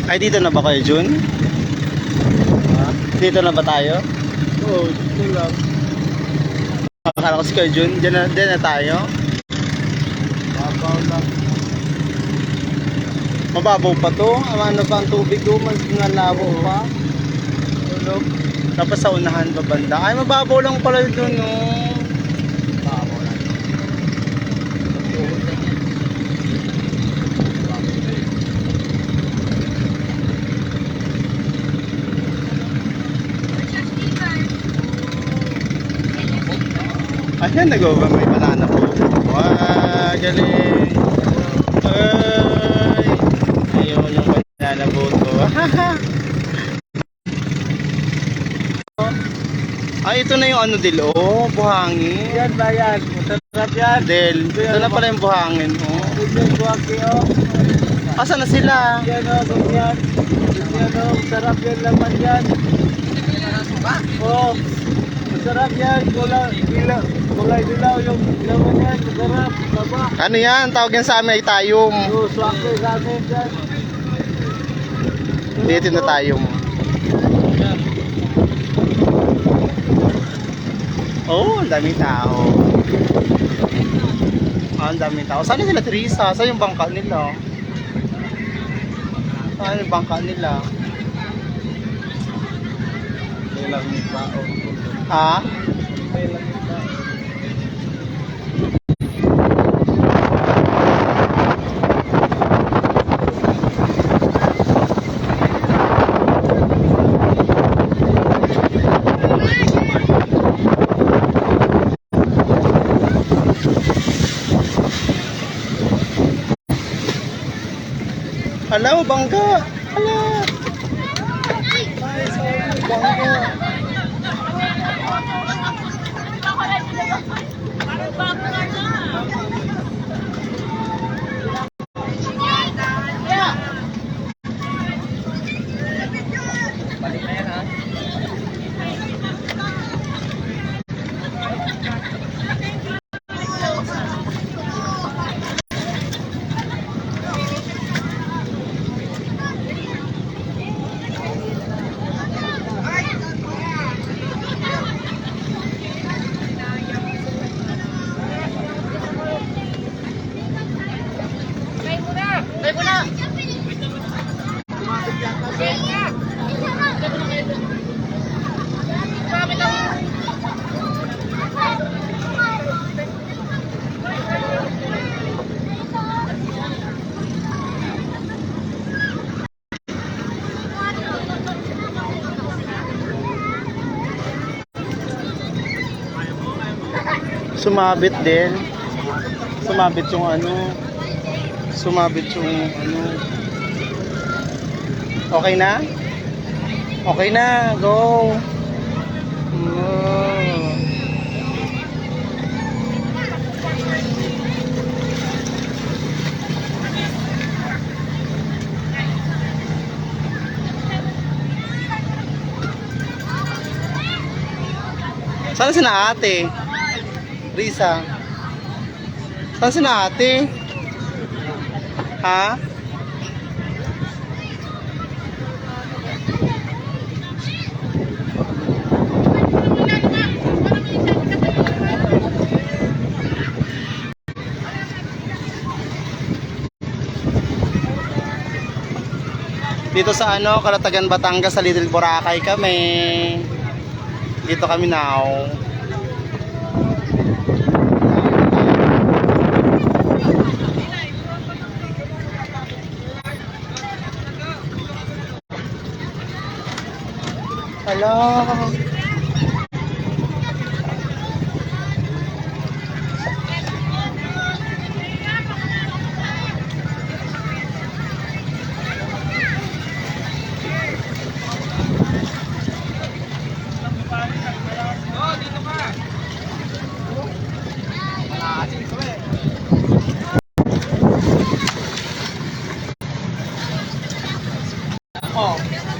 Ay, dito na ba kayo, Jun? Ha? Dito na ba tayo? Oo, dito lang. Akala ko si kayo, Jun. Diyan na tayo. Babaw lang. Mababaw pa to. Ano pa ang tubig ko? Mas nalabo pa. Tulog. Tapos sa unahan pa banda. Ay, mababaw lang pala doon, no? Babaw lang. Ayan, nag-over. May banana po. Wow, galing. Ay, ayun yung banana boat ko. Ay, ito na yung ano, Del. Oh, buhangin. Yan ba yan? Masarap yan. Del, ito na pala yung buhangin. Oh. Yan, buwaki o. Asan na sila? Yan o, ganyan. Yan o, masarap yan laman yan. Oo, masarap yan. Kulay dilaw yung laman yan. Masarap. Baba. Ano yan? Tawag yan sa amin ay tayong. Oo, swake sa amin yan. Dito na tayong. Oh, ang daming tao. Ah, ang daming tao. Saan sila, Teresa? Saan yung bangka nila? Saan yung bangka nila? Kailang yung tao. Ha? Kailang yung tao. Hello, bangka! Hello! Ay, sorry, bangka! Balik na yan ha. Sumabit din. Sumabit yung ano. Sumabit yung ano. Okay na? Okay na. Go. Oh. Saan si na ate? Risa. Saan si na ate? Ha? Dito sa ano, Kalatagan, Batangas, sa Little Boracay kami. Dito kami now. Hello.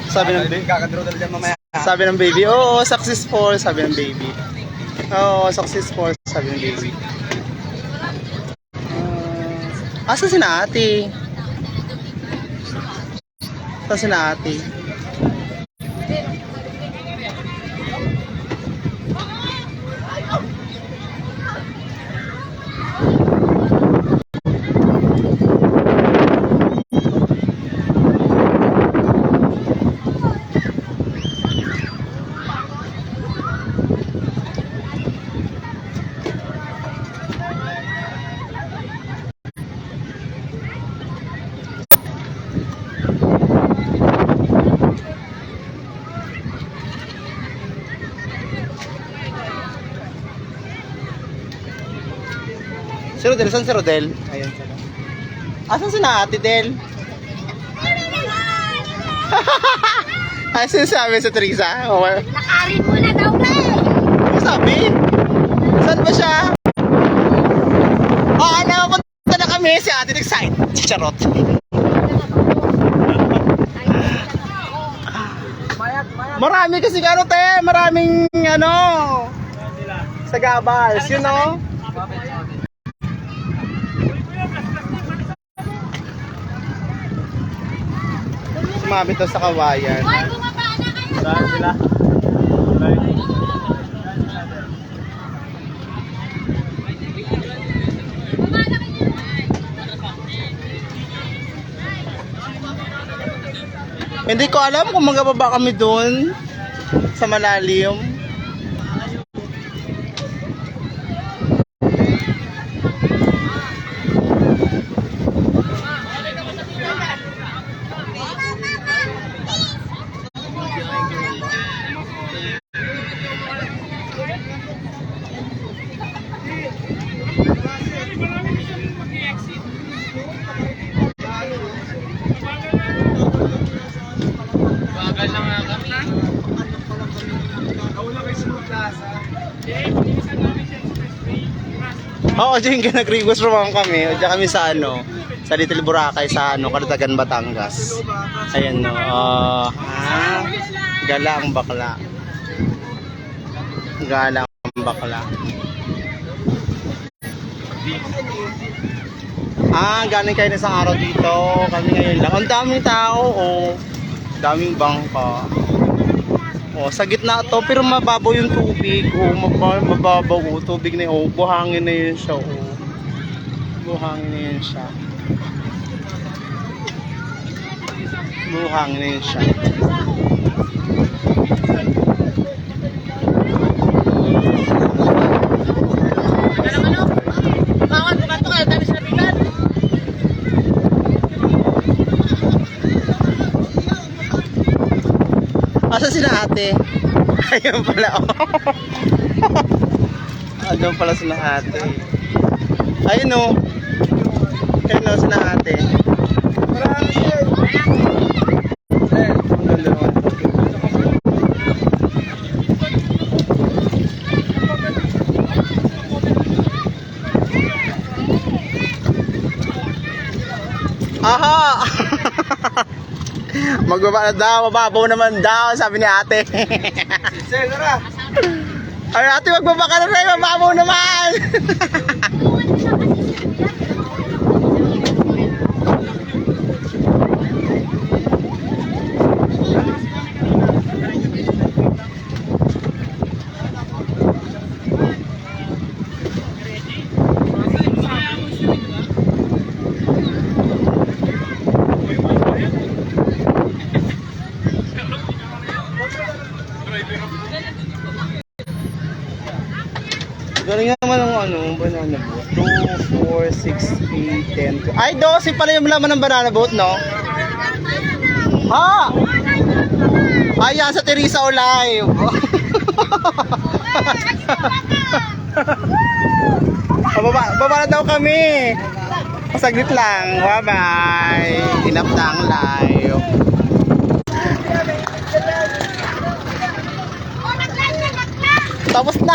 Sabi ng baby. Kakadraw na dyan mamaya. Sabi ng baby, oo, successful, sabi ng baby. Oo, successful, sabi ng baby. Asa si na ate? Tapos na ate. Si Rodel, saan si Rodel? Ayun sila. Asan si na ate Del? Ano sinasabi sa Teresa? Lakarin mo na daw na eh. Ano sabi? Saan ba siya? Oo, napunta na kami si ate Excited. Si Charot. Marami kasi ano te, maraming ano sa Gabas, you know? Sumabit daw sa kawayan. Hoy, bumaba na kayo. Saan sila? Bumaba na kayo. Hindi ko alam kung magababa kami doon sa malalim. Oo, dyan ka nag-request naman kami. O dyan kami sa ano, sa Little Boracay, sa ano, Calatagan, Batangas. Ayan no. Gala ang bakla. Gala ang bakla. Galing kayo na isang araw dito. Kami ngayon lang. Ang daming tao, oh. Daming bangka. Oh, sa gitna to, pero mababaw yung tubig. Oh, mababaw. Oh, tubig na yun. Oh, buhangin na yun siya. Oh. Buhangin na yun siya. Buhangin na yun siya. Asa sila ate? Ayun pala, oh. Ayun pala sila ate. Ayun, oh. Ayun, oh, sila ate. Marami siya. Ang ganda naman. Aha! Magbaba na daw, mababaw naman daw, sabi ni ate. Sir, tara! Ay ate, magbaba ka na rin, mababaw naman. Galing naman ang ano, banana boat. 2, 4, 6, 8, 10. Ay, 12 pala yung laman ng banana boat, no? Ha? Ayan, sa Teresa Olive. Baba na daw kami. Saglit lang. Bye-bye. Enough na ang live. Tapos na.